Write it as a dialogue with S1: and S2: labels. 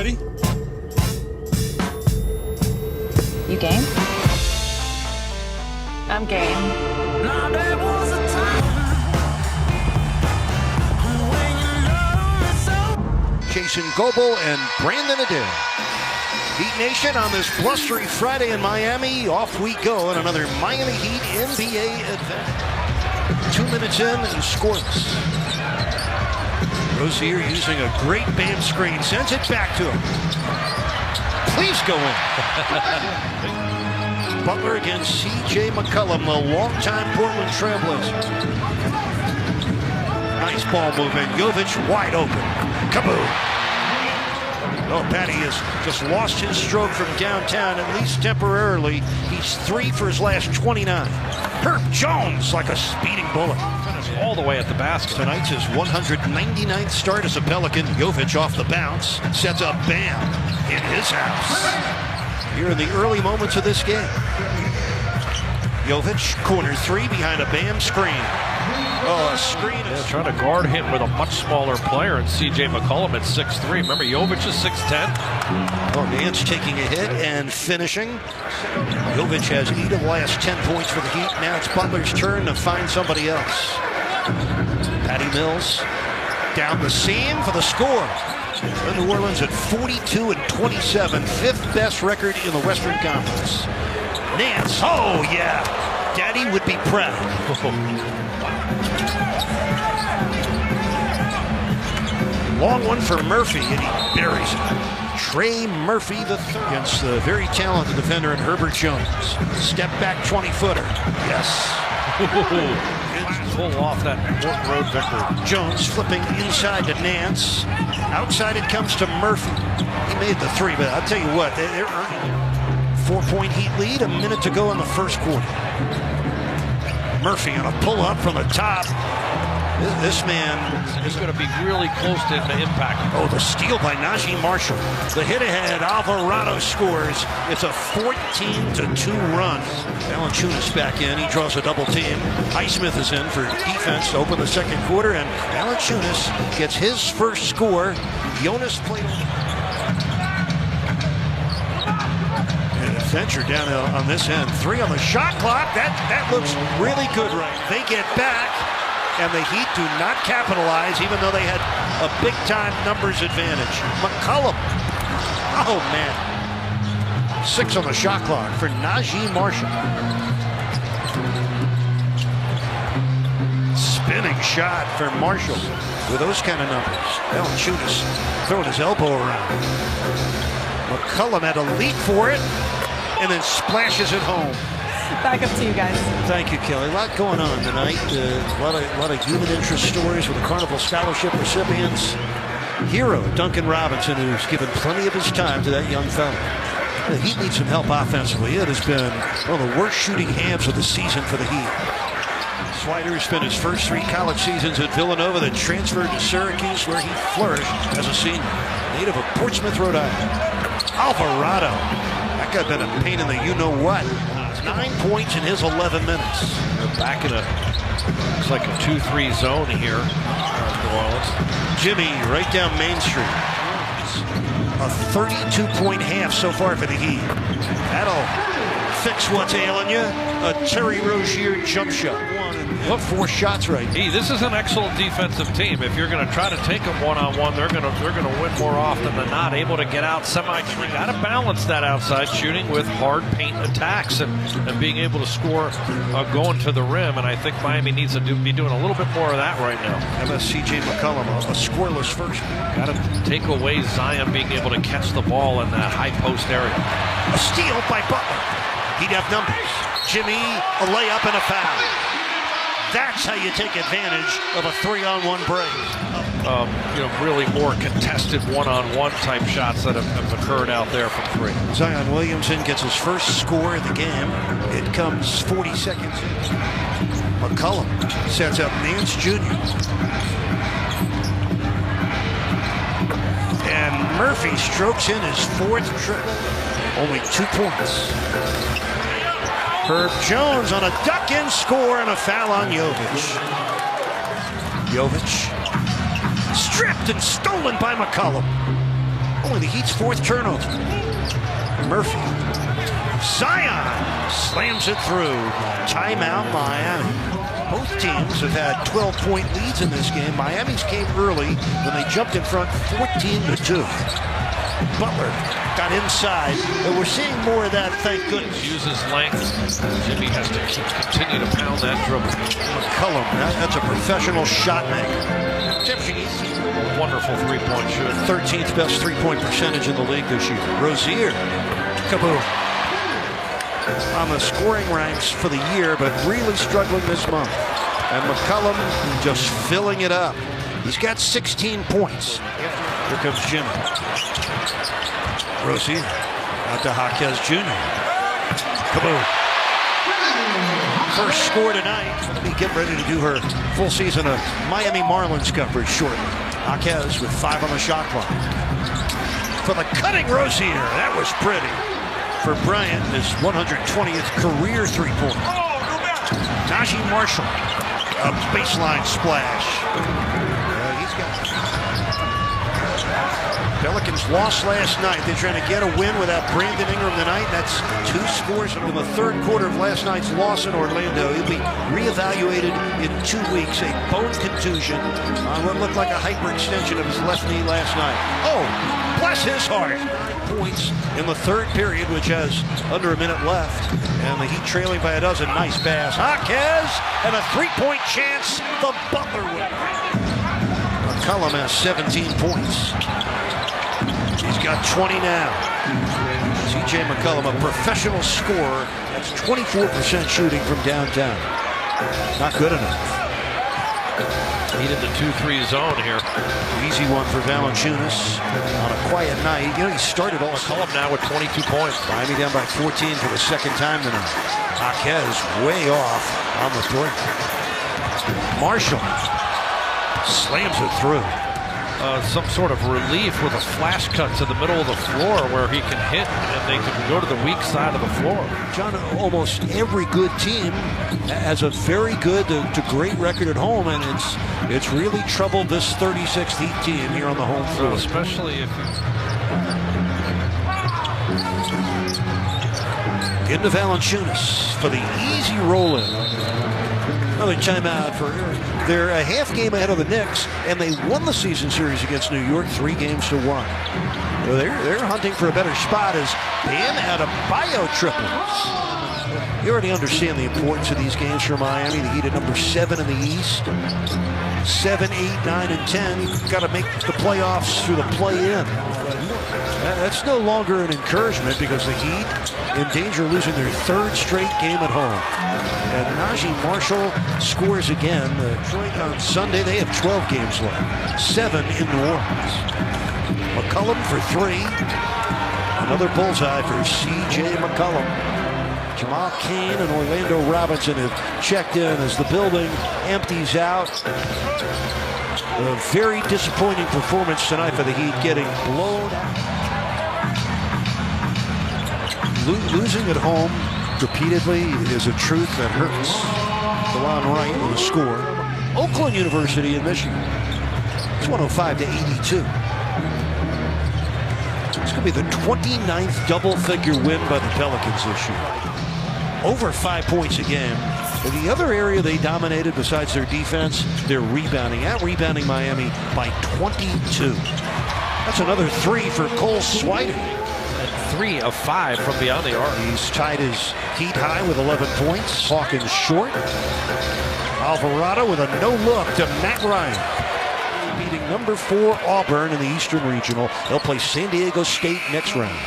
S1: ready?
S2: You game? I'm game.
S3: Now there was a time when you loved me so.
S4: Jason Goebel and Brandon Adair. Heat Nation on this blustery Friday in Miami. Off we go on another Miami Heat NBA event. 2 minutes in and scoreless. Rozier using a great band screen. Sends it back to him. Please go in. Butler against C.J. McCollum, the longtime Portland Trailblazer. Nice ball movement. Jovic wide open. Kaboom. Oh, Patty has just lost his stroke from downtown, at least temporarily. He's 3 for his last 29. Herb Jones like a speeding bullet.
S5: Finished all the way at the basket.
S4: Tonight's his 199th start as a Pelican. Jovic off the bounce. Sets up Bam in his house. Here in the early moments of this game. Jovic, corner 3 behind a Bam screen. Oh, a screen.
S5: Yeah, trying to guard him with a much smaller player, and C.J. McCollum at 6'3". Remember, Jovic is 6'10".
S4: Oh, Nance taking a hit and finishing. Jovic has 8 of the last 10 points for the Heat. Now it's Butler's turn to find somebody else. Patty Mills down the seam for the score. New Orleans at 42-27, 5th best record in the Western Conference. Nance, oh yeah, Daddy would be proud. Long one for Murphy, and he buries it. Trey Murphy III against the very talented defender in Herbert Jones. Step back 20-footer. Yes.
S5: Pull off that important road victory.
S4: Jones flipping inside to Nance. Outside it comes to Murphy. He made the 3, but I'll tell you what, they're earning a 4-point Heat lead, a minute to go in the first quarter. Murphy on a pull-up from the top. This man
S5: is going to be really close to impact.
S4: Oh, the steal by Najee Marshall. The hit ahead, Alvarado scores. It's a 14-2 run. Valanciunas back in. He draws a double team. Highsmith is in for defense to open the second quarter, and Valanciunas gets his first score. Jonas played. And Fincher down on this end. 3 on the shot clock. That looks really good, right? They get back. And the Heat do not capitalize, even though they had a big-time numbers advantage. McCollum. Oh, man. 6 on the shot clock for Najee Marshall. Spinning shot for Marshall with those kind of numbers. Valanciunas throwing his elbow around. McCollum had a leap for it and then splashes it home.
S2: Back up to you guys.
S4: Thank you, Kelly. A lot going on tonight. A lot of human interest stories with the Carnival Scholarship recipients. Hero Duncan Robinson, who's given plenty of his time to that young fella. The Heat needs some help offensively. It has been one of the worst shooting halves of the season for the Heat. Swider spent his first 3 college seasons at Villanova, then transferred to Syracuse, where he flourished as a senior. Native of Portsmouth, Rhode Island. Alvarado. That guy been a pain in the you-know-what. 9 points in his 11 minutes.
S5: They're back in looks like a 2-3 zone here. New Orleans.
S4: Jimmy right down Main Street. A 32-point half so far for the Heat. That'll fix what's ailing you. A Terry Rozier jump shot. 4 shots right.
S5: Hey, this is an excellent defensive team. If you're going to try to take them one-on-one, they're going to win more often than not. Able to get out semi-clean. Got to balance that outside shooting with hard paint attacks and being able to score going to the rim. And I think Miami needs to be doing a little bit more of that right now.
S4: C.J. McCollum, a scoreless first.
S5: Got to take away Zion being able to catch the ball in that high post area.
S4: A steal by Butler. He'd have numbers. Jimmy, a layup and a foul. That's how you take advantage of a 3-on-1 break.
S5: Really more contested one-on-one type shots that have occurred out there from 3.
S4: Zion Williamson gets his first score of the game. It comes 40 seconds in. McCollum sets up Nance Jr. And Murphy strokes in his 4th triple. Only 2 points. Herb Jones on a duck-in score and a foul on Jovic. Jovic stripped and stolen by McCollum. Only the Heat's fourth turnover. Murphy. Zion slams it through. Timeout, Miami. Both teams have had 12-point leads in this game. Miami's came early when they jumped in front 14-2. Butler got inside, and we're seeing more of that, thank goodness.
S5: Uses length. Jimmy has to continue to pound that dribble.
S4: McCollum, that's a professional shot maker.
S5: A wonderful three-point shooter.
S4: 13th best three-point percentage in the league this year. Rozier, kaboom. On the scoring ranks for the year, but really struggling this month. And McCollum just filling it up. He's got 16 points. Here comes Jimmy. Rozier out to Jaquez Jr. Kaboom. First score tonight. Be getting ready to do her full season of Miami Marlins coverage shortly. Jaquez with 5 on the shot clock. For the cutting Rozier. That was pretty. For Bryant, his 120th career three-pointer. Najee Marshall, a baseline splash. He's got it. Pelicans lost last night. They're trying to get a win without Brandon Ingram tonight. That's 2 scores in the third quarter of last night's loss in Orlando. He'll be reevaluated in 2 weeks. A bone contusion on what looked like a hyperextension of his left knee last night. Oh, bless his heart. Points in the third period, which has under a minute left, and the Heat trailing by a dozen. Nice pass. Jaquez, and a 3-point chance. The Butler win. McCollum has 17 points. He's got 20 now. C.J. McCollum, a professional scorer. That's 24% shooting from downtown. Not good enough.
S5: Needed the 2-3 zone here.
S4: Easy one for Valanciunas on a quiet night. You know, he started all.
S5: McCollum now with 22 points.
S4: Miami down by 14 for the second time tonight. Jaquez way off on the break. Marshall slams it through.
S5: Some sort of relief with a flash cut to the middle of the floor where he can hit and they can go to the weak side of the floor.
S4: John, almost every good team has a very good to great record at home, and it's really troubled this 36th Heat team here on the home floor.
S5: Especially if
S4: into Valanciunas for the easy roll-in. Another timeout for they're a half game ahead of the Knicks, and they won the season series against New York 3-1. So they're hunting for a better spot as Bam Adebayo triples. You already understand the importance of these games for Miami. The Heat at number 7 in the East. 7, 8, 9, and 10. You've got to make the playoffs through the play-in. That's no longer an encouragement because the Heat in danger of losing their 3rd straight game at home. And Najee Marshall scores again. Detroit on Sunday, they have 12 games left. 7 in New Orleans. McCollum for 3. Another bullseye for C.J. McCollum. Jamal Cain and Orlando Robinson have checked in as the building empties out. A very disappointing performance tonight for the Heat, getting blown out. Losing at home repeatedly is a truth that hurts. DeLon Wright with a score. Oakland University in Michigan. It's 105-82. It's going to be the 29th double-figure win by the Pelicans this year. Over 5 points a game. And the other area they dominated besides their defense, their rebounding. Out-rebounding Miami by 22. That's another 3 for Cole Swider.
S5: and 3 of 5 from beyond the arc.
S4: He's tied his Heat high with 11 points. Hawkins short. Alvarado with a no-look to Matt Ryan. Beating number 4 Auburn in the Eastern Regional. They'll play San Diego State next round.